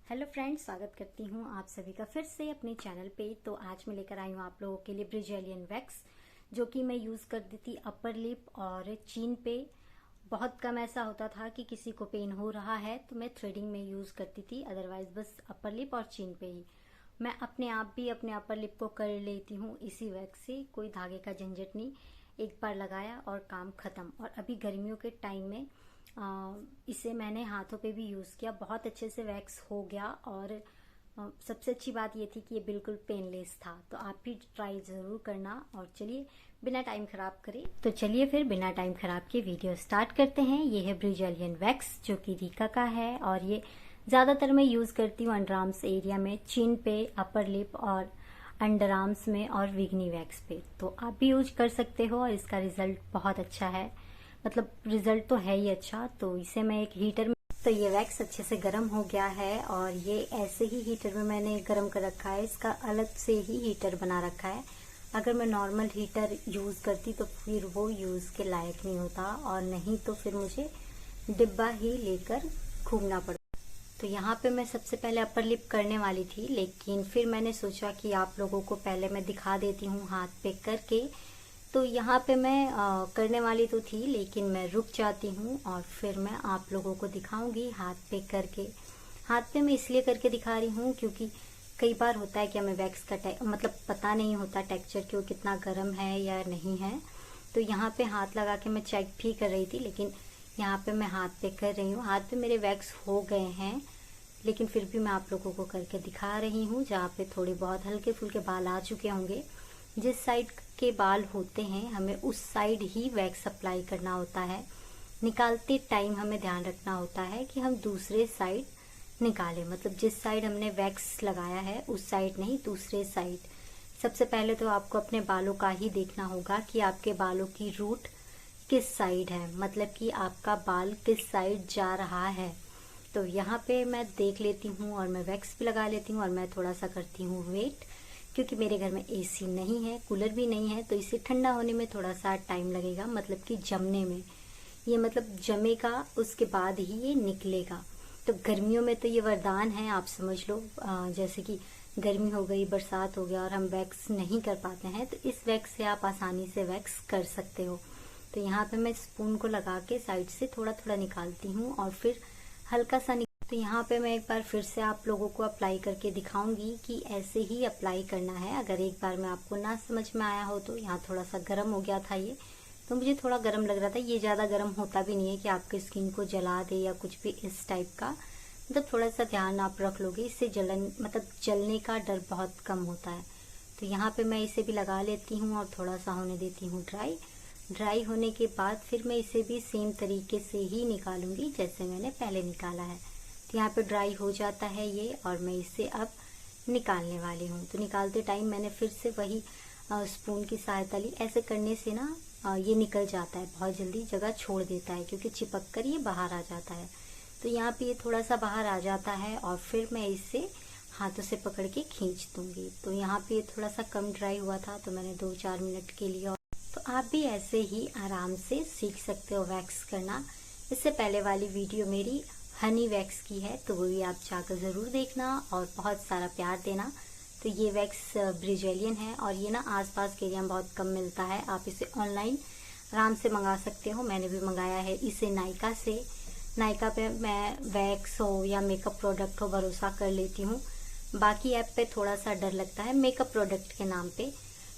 Hello friends, स्वागत करती हूँ आप सभी का फिर से अपने चैनल पे। तो आज मैं लेकर आई हूँ आप लोगों के लिए ब्रिजेलियन वैक्स, जो कि मैं यूज़ करती थी अपर लिप और चीन पे। बहुत कम ऐसा होता था कि किसी को पेन हो रहा है तो मैं थ्रेडिंग में यूज़ करती थी, अदरवाइज बस अपर लिप और चीन पे ही। मैं अपने आप भी अपने अपर लिप को कर लेती हूँ इसी वैक्स से, कोई धागे का झंझट नहीं। एक बार लगाया और काम ख़त्म। और अभी गर्मियों के टाइम में इसे मैंने हाथों पे भी यूज़ किया, बहुत अच्छे से वैक्स हो गया। और सबसे अच्छी बात ये थी कि ये बिल्कुल पेनलेस था। तो आप भी ट्राई ज़रूर करना। और चलिए बिना टाइम ख़राब करे, तो चलिए फिर बिना टाइम ख़राब के वीडियो स्टार्ट करते हैं। ये है ब्रिजेलियन वैक्स, जो कि रीका का है। और ये ज़्यादातर मैं यूज़ करती हूँ अंडर आर्म्स एरिया में, चिन पे, अपर लिप और अंडर आर्म्स में और विग्नी वैक्स पे। तो आप भी यूज कर सकते हो और इसका रिजल्ट बहुत अच्छा है। मतलब रिजल्ट तो है ही अच्छा। तो इसे मैं एक हीटर में, तो ये वैक्स अच्छे से गर्म हो गया है और ये ऐसे ही हीटर में मैंने गर्म कर रखा है। इसका अलग से ही हीटर बना रखा है। अगर मैं नॉर्मल हीटर यूज़ करती तो फिर वो यूज़ के लायक नहीं होता, और नहीं तो फिर मुझे डिब्बा ही लेकर घूमना पड़ता। तो यहाँ पे मैं सबसे पहले अपर लिप करने वाली थी, लेकिन फिर मैंने सोचा कि आप लोगों को पहले मैं दिखा देती हूँ हाथ पे करके। तो यहाँ पे मैं करने वाली तो थी, लेकिन मैं रुक जाती हूँ और फिर मैं आप लोगों को दिखाऊंगी हाथ पे करके। हाथ पे मैं इसलिए करके दिखा रही हूँ क्योंकि कई बार होता है कि हमें वैक्स का मतलब पता नहीं होता टेक्सचर कि वो कितना गर्म है या नहीं है। तो यहाँ पे हाथ लगा के मैं चेक भी कर रही थी, लेकिन यहाँ पे मैं हाथ पे कर रही हूँ। हाथ पे मेरे वैक्स हो गए हैं, लेकिन फिर भी मैं आप लोगों को करके दिखा रही हूँ। जहाँ पे थोड़े बहुत हल्के फुल्के बाल आ चुके होंगे, जिस साइड के बाल होते हैं हमें उस साइड ही वैक्स अप्लाई करना होता है। निकालते टाइम हमें ध्यान रखना होता है कि हम दूसरे साइड निकालें, मतलब जिस साइड हमने वैक्स लगाया है उस साइड नहीं, दूसरे साइड। सबसे पहले तो आपको अपने बालों का ही देखना होगा कि आपके बालों की रूट किस साइड है, मतलब कि आपका बाल किस साइड जा रहा है। तो यहाँ पे मैं देख लेती हूँ और मैं वैक्स भी लगा लेती हूँ। और मैं थोड़ा सा करती हूँ वेट, क्योंकि मेरे घर में एसी नहीं है, कूलर भी नहीं है, तो इसे ठंडा होने में थोड़ा सा टाइम लगेगा, मतलब कि जमने में। ये मतलब जमेगा उसके बाद ही ये निकलेगा। तो गर्मियों में तो ये वरदान है, आप समझ लो। जैसे कि गर्मी हो गई, बरसात हो गया और हम वैक्स नहीं कर पाते हैं, तो इस वैक्स से आप आसानी से वैक्स कर सकते हो। तो यहाँ पे मैं स्पून को लगा के साइड से थोड़ा थोड़ा निकालती हूँ और फिर हल्का सा तो यहाँ पे मैं एक बार फिर से आप लोगों को अप्लाई करके दिखाऊंगी कि ऐसे ही अप्लाई करना है। अगर एक बार में आपको ना समझ में आया हो तो यहाँ थोड़ा सा गर्म हो गया था ये, तो मुझे थोड़ा गर्म लग रहा था। ये ज़्यादा गर्म होता भी नहीं है कि आपकी स्किन को जला दे या कुछ भी इस टाइप का। मतलब थोड़ा सा ध्यान आप रख लोगे, इससे जलन मतलब जलने का डर बहुत कम होता है। तो यहाँ पे मैं इसे भी लगा लेती हूँ और थोड़ा सा होने देती हूँ ड्राई। ड्राई होने के बाद फिर मैं इसे भी सेम तरीके से ही निकालूंगी जैसे मैंने पहले निकाला है। तो यहाँ पे ड्राई हो जाता है ये, और मैं इसे अब निकालने वाली हूँ। तो निकालते टाइम मैंने फिर से वही स्पून की सहायता ली। ऐसे करने से ना ये निकल जाता है, बहुत जल्दी जगह छोड़ देता है, क्योंकि चिपक कर ये बाहर आ जाता है। तो यहाँ पे ये थोड़ा सा बाहर आ जाता है और फिर मैं इसे हाथों से पकड़ के खींच दूंगी। तो यहाँ पे ये थोड़ा सा कम ड्राई हुआ था, तो मैंने 2-4 मिनट के लिए। तो आप भी ऐसे ही आराम से सीख सकते हो वैक्स करना। इससे पहले वाली वीडियो मेरी हनी वैक्स की है, तो वो भी आप जाकर ज़रूर देखना और बहुत सारा प्यार देना। तो ये वैक्स ब्रिजेलियन है और ये ना आसपास के एरिया में बहुत कम मिलता है। आप इसे ऑनलाइन आराम से मंगा सकते हो। मैंने भी मंगाया है इसे नायका से। नायका पे मैं वैक्स हो या मेकअप प्रोडक्ट हो भरोसा कर लेती हूँ। बाकी ऐप पे थोड़ा सा डर लगता है मेकअप प्रोडक्ट के नाम पे,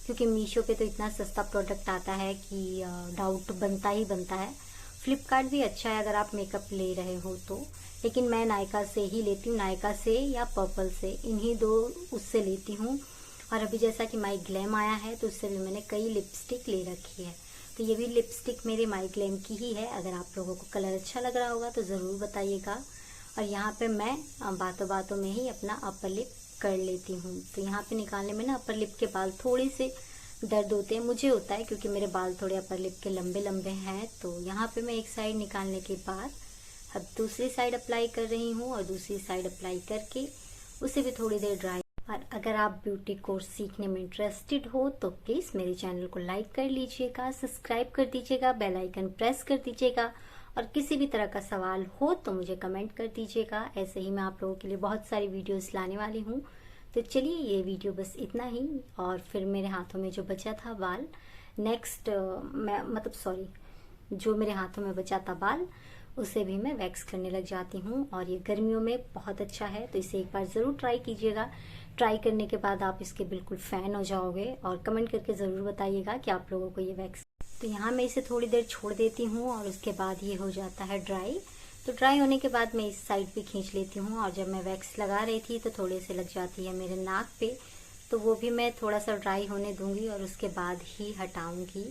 क्योंकि मीशो पे तो इतना सस्ता प्रोडक्ट आता है कि डाउट बनता ही बनता है। फ्लिपकार्ट भी अच्छा है अगर आप मेकअप ले रहे हो तो, लेकिन मैं नायका से ही लेती हूँ। नायका से या पर्पल से, इन्हीं दो उससे लेती हूँ। और अभी जैसा कि माई ग्लैम आया है तो उससे भी मैंने कई लिपस्टिक ले रखी है। तो ये भी लिपस्टिक मेरे माई ग्लैम की ही है। अगर आप लोगों को कलर अच्छा लग रहा होगा तो ज़रूर बताइएगा। और यहाँ पे मैं बातों बातों में ही अपना अपर लिप कर लेती हूँ। तो यहाँ पे निकालने में ना अपर लिप के बाल थोड़े से दर्द होते हैं, मुझे होता है क्योंकि मेरे बाल थोड़े अपर लिप के लंबे लंबे हैं। तो यहाँ पे मैं एक साइड निकालने के बाद अब दूसरी साइड अप्लाई कर रही हूँ, और दूसरी साइड अप्लाई करके उसे भी थोड़ी देर ड्राई। और अगर आप ब्यूटी कोर्स सीखने में इंटरेस्टेड हो तो प्लीज़ मेरे चैनल को लाइक कर लीजिएगा, सब्सक्राइब कर दीजिएगा, बेल आइकन प्रेस कर दीजिएगा और किसी भी तरह का सवाल हो तो मुझे कमेंट कर दीजिएगा। ऐसे ही मैं आप लोगों के लिए बहुत सारी वीडियोस लाने वाली हूँ। तो चलिए ये वीडियो बस इतना ही। और फिर मेरे हाथों में जो बचा था बाल, जो मेरे हाथों में बचा था बाल, उसे भी मैं वैक्स करने लग जाती हूँ। और ये गर्मियों में बहुत अच्छा है, तो इसे एक बार ज़रूर ट्राई कीजिएगा। ट्राई करने के बाद आप इसके बिल्कुल फ़ैन हो जाओगे और कमेंट करके ज़रूर बताइएगा कि आप लोगों को ये वैक्स। तो यहाँ मैं इसे थोड़ी देर छोड़ देती हूँ और उसके बाद ये हो जाता है ड्राई। तो ड्राई होने के बाद मैं इस साइड भी खींच लेती हूँ। और जब मैं वैक्स लगा रही थी तो थोड़े से लग जाती है मेरे नाक पे, तो वो भी मैं थोड़ा सा ड्राई होने दूंगी और उसके बाद ही हटाऊंगी।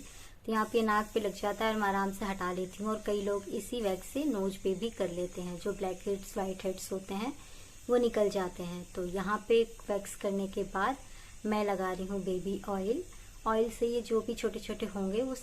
तो यहाँ पे नाक पे लग जाता है और मैं आराम से हटा लेती हूँ। और कई लोग इसी वैक्स से नोज पे भी कर लेते हैं, जो ब्लैक हेड्स वाइट हेड्स होते हैं वो निकल जाते हैं। तो यहाँ पे वैक्स करने के बाद मैं लगा रही हूँ बेबी ऑयल। ऑयल से ये जो भी छोटे छोटे होंगे वो